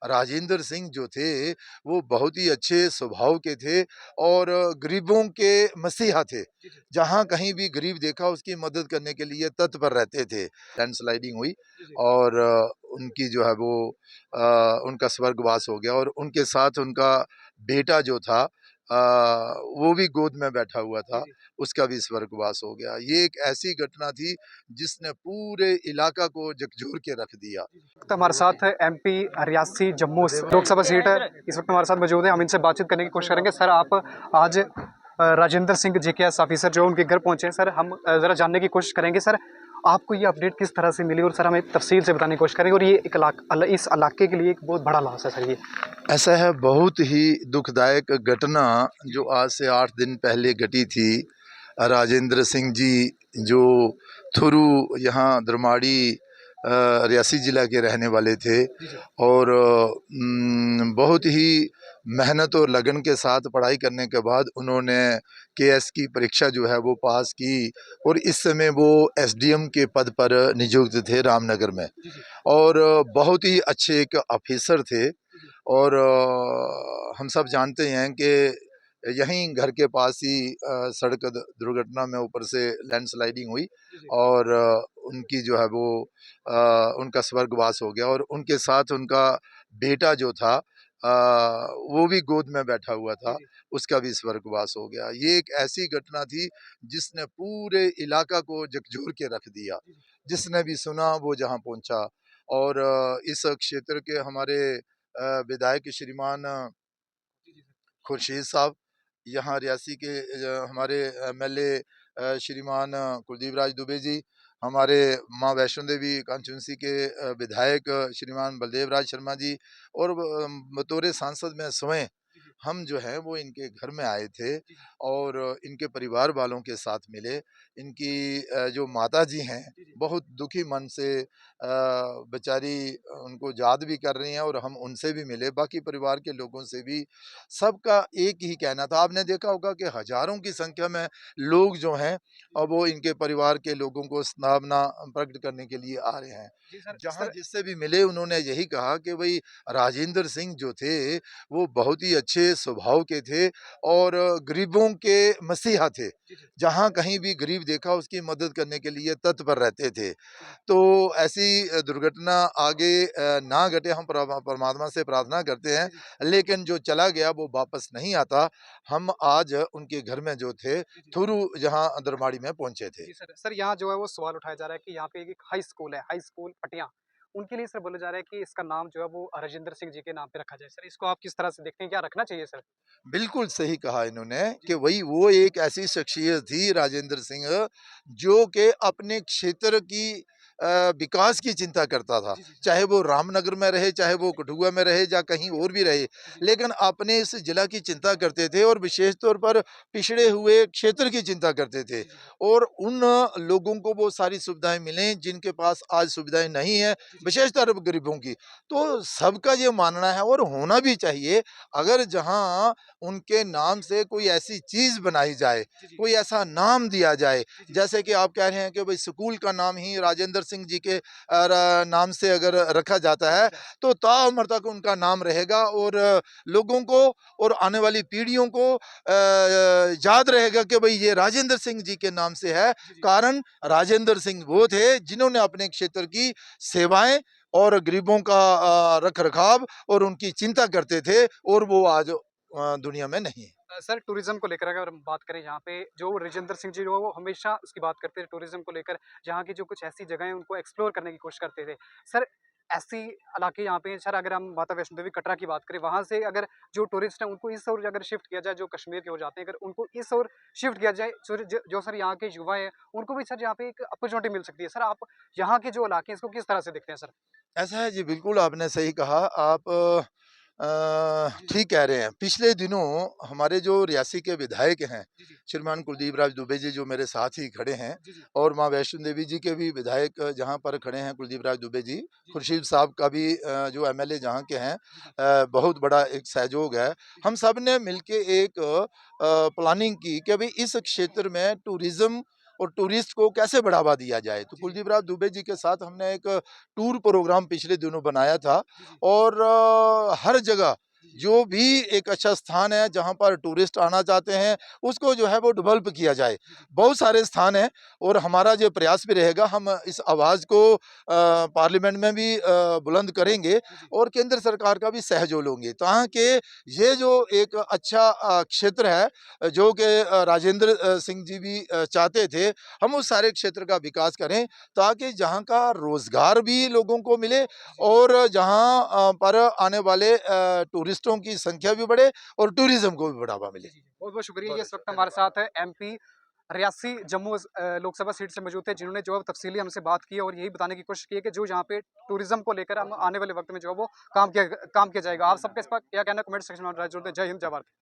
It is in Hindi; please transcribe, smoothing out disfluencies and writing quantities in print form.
राजेंद्र सिंह जो थे, वो बहुत ही अच्छे स्वभाव के थे और गरीबों के मसीहा थे। जी, जी। जहाँ कहीं भी गरीब देखा उसकी मदद करने के लिए तत्पर रहते थे। लैंडस्लाइडिंग हुई जी, जी। और उनकी जो है वो उनका स्वर्गवास हो गया और उनके साथ उनका बेटा जो था वो भी गोद में बैठा हुआ जी, था, जी। उसका भी स्वर्गवास हो गया। ये एक ऐसी घटना थी जिसने पूरे इलाका को झकझोर के रख दिया। तो हमारे साथ एमपी रियासी जम्मू लोकसभा सीट है, इस वक्त हमारे साथ मौजूद है। हम इनसे बातचीत करने की कोशिश करेंगे। सर, आप आज राजेंद्र सिंह JKS ऑफिसर जो उनके घर पहुंचे हैं, सर हम ज़रा जानने की कोशिश करेंगे सर आपको ये अपडेट किस तरह से मिली, और सर हमें तफसील से बताने की कोशिश करेंगे। और ये एक इस इलाके के लिए एक बहुत बड़ा लॉस है सर ये। ऐसा है, बहुत ही दुखदायक घटना जो आज से 8 दिन पहले घटी थी। राजेंद्र सिंह जी जो थुरू यहाँ दरमाड़ी रियासी ज़िला के रहने वाले थे जी, जी। और बहुत ही मेहनत और लगन के साथ पढ़ाई करने के बाद उन्होंने KS की परीक्षा जो है वो पास की और इस समय वो SDM के पद पर नियुक्त थे रामनगर में। जी, जी। और बहुत ही अच्छे एक ऑफिसर थे जी, जी। और हम सब जानते हैं कि यहीं घर के पास ही सड़क दुर्घटना में ऊपर से लैंडस्लाइडिंग हुई जी, जी। और उनकी जो है वो उनका स्वर्गवास हो गया और उनके साथ उनका बेटा जो था वो भी गोद में बैठा हुआ जी, था, जी। उसका भी स्वर्गवास हो गया। ये एक ऐसी घटना थी जिसने पूरे इलाका को झकझोर के रख दिया। जी, जी। जिसने भी सुना वो जहाँ पहुँचा और इस क्षेत्र के हमारे विधायक श्रीमान जी, जी, सर। खुर्शीद साहब, यहाँ रियासी के हमारे MLA श्रीमान कुलदीप राज दुबे जी, हमारे माँ वैष्णो देवी कॉन्स्टिट्यूंसी के विधायक श्रीमान बलदेव राज शर्मा जी और बतौर सांसद में स्वयं जी, जी। हम जो हैं वो इनके घर में आए थे जी, जी। और इनके परिवार वालों के साथ मिले। इनकी जो माता जी हैं, जी, जी। बहुत दुखी मन से बेचारी उनको याद भी कर रही हैं और हम उनसे भी मिले, बाकी परिवार के लोगों से भी। सबका एक ही कहना था, आपने देखा होगा कि हज़ारों की संख्या में लोग जो हैं जी, जी। अब वो इनके परिवार के लोगों को सद्भावना प्रकट करने के लिए आ रहे हैं। जी, सर। जहाँ सर। जिससे भी मिले उन्होंने यही कहा कि भई राजेंद्र सिंह जो थे, वो बहुत ही अच्छे स्वभाव के थे और गरीबों के मसीहा थे। जी, जी। जहाँ कहीं भी गरीब देखा उसकी मदद करने के लिए तत्पर रहते थे। जी, जी। तो ऐसी दुर्घटना आगे ना घटे, हम परमात्मा से प्रार्थना करते हैं, जी, जी। लेकिन जो चला गया वो वापस नहीं आता। हम आज उनके घर में जो थे, जी, जी। थुरू जहाँ दरमाड़ी में पहुँचे थे। जी, सर। सर, यहाँ जो है वो सवाल उठाया जा रहा है कि यहाँ पे एक हाई स्कूल है, हाई स्कूल पटिया। उनके लिए सर बोला जा रहा है कि इसका नाम जो है वो राजेंद्र सिंह जी के नाम पे रखा जाए। सर, इसको आप किस तरह से देखते हैं? क्या रखना चाहिए सर? बिल्कुल सही कहा इन्होंने जी, कि जी। वही वो एक ऐसी शख्सियत थी राजेंद्र सिंह जो कि अपने क्षेत्र की विकास की चिंता करता था। जी, जी, सर। चाहे वो रामनगर में रहे, चाहे वो कठुआ में रहे या कहीं और भी रहे, जी, जी। लेकिन अपने इस जिला की चिंता करते थे और विशेष तौर पर पिछड़े हुए क्षेत्र की चिंता करते थे जी, जी, सर। और उन लोगों को वो सारी सुविधाएँ मिलें जिनके पास आज सुविधाएँ नहीं हैं, जी, जी। विशेषतर गरीबों की। तो सबका ये मानना है और होना भी चाहिए, अगर जहाँ उनके नाम से कोई ऐसी चीज़ बनाई जाए, जी, जी। कोई ऐसा नाम दिया जाए, जी, जी। जैसे कि आप कह रहे हैं कि भई स्कूल का नाम ही राजेंद्र सिंह जी के र नाम से अगर रखा जाता जी, जी, है, सर। तो ताउम्र तक उनका नाम रहेगा और लोगों को और आने वाली पीढ़ियों को याद रहेगा कि भई ये राजेंद्र सिंह जी के नाम से है। जी, जी। कारण राजेंद्र सिंह वो थे जिन्होंने अपने क्षेत्र की सेवाएँ और गरीबों का रख-रखाव और उनकी चिंता करते थे और वो आज दुनिया में नहीं है। सर, टूरिज़्म को लेकर अगर हम बात करें, यहाँ पे जो राजेंद्र सिंह जी जो है वो हमेशा उसकी बात करते थे टूरिज़्म को लेकर, जहाँ की जो कुछ ऐसी जगह हैं उनको एक्सप्लोर करने की कोशिश करते थे। सर, ऐसी इलाके यहाँ पे हैं सर, अगर हम माता वैष्णो देवी कटरा की बात करें, वहाँ से अगर जो टूरिस्ट हैं उनको इस ओर अगर शिफ्ट किया जाए, जो कश्मीर के हो जाते हैं, अगर उनको इस ओर शिफ्ट किया जाए, जो सर यहाँ के युवा हैं, उनको भी सर यहाँ पे एक अपॉर्च्युनिटी मिल सकती है। सर, आप यहाँ के जो इलाके हैं इसको किस तरह से देखते हैं सर? ऐसा है जी, बिल्कुल आपने सही कहा। आप जी, जी। ठीक कह रहे हैं। पिछले दिनों हमारे जो रियासी के विधायक हैं, जी, जी। श्रीमान कुलदीप राज दुबे जी जो मेरे साथ ही खड़े हैं जी, जी। और माँ वैष्णो देवी जी के भी विधायक जहाँ पर खड़े हैं कुलदीप राज दुबे जी, जी, जी। खुर्शीद साहब का भी जो MLA जहाँ के हैं जी, जी। बहुत बड़ा एक सहयोग है। जी, जी। हम सब ने मिलके एक प्लानिंग की कि भई इस क्षेत्र में टूरिज़्म और टूरिस्ट को कैसे बढ़ावा दिया जाए। तो कुलदीप राज दुबे जी के साथ हमने एक टूर प्रोग्राम पिछले दिनों बनाया था और हर जगह जो भी एक अच्छा स्थान है जहाँ पर टूरिस्ट आना चाहते हैं, उसको जो है वो डेवलप किया जाए। बहुत सारे स्थान हैं और हमारा जो प्रयास भी रहेगा, हम इस आवाज़ को पार्लियामेंट में भी बुलंद करेंगे और केंद्र सरकार का भी सहयोग लेंगे, ताकि ये जो एक अच्छा क्षेत्र है जो कि राजेंद्र सिंह जी भी चाहते थे, हम उस सारे क्षेत्र का विकास करें ताकि जहाँ का रोजगार भी लोगों को मिले और जहाँ पर आने वाले टूरिस्टों की संख्या भी बढ़े और टूरिज्म को भी बढ़ावा मिले। बहुत बहुत शुक्रिया। बहुत ये इस वक्त अच्छा, हमारे धन्यवाद। साथ है एमपी रियासी जम्मू लोकसभा सीट से मौजूद थे, जिन्होंने जो है तफसीली हमसे बात की है और यही बताने की कोशिश की है कि जो यहाँ पे टूरिज्म को लेकर हम आने वाले वक्त में जो है वो काम किया जाएगा। आप सबका इस पर क्या कहना है, कमेंट सेक्शन में जरूर दें। जय हिंद, जय भारत।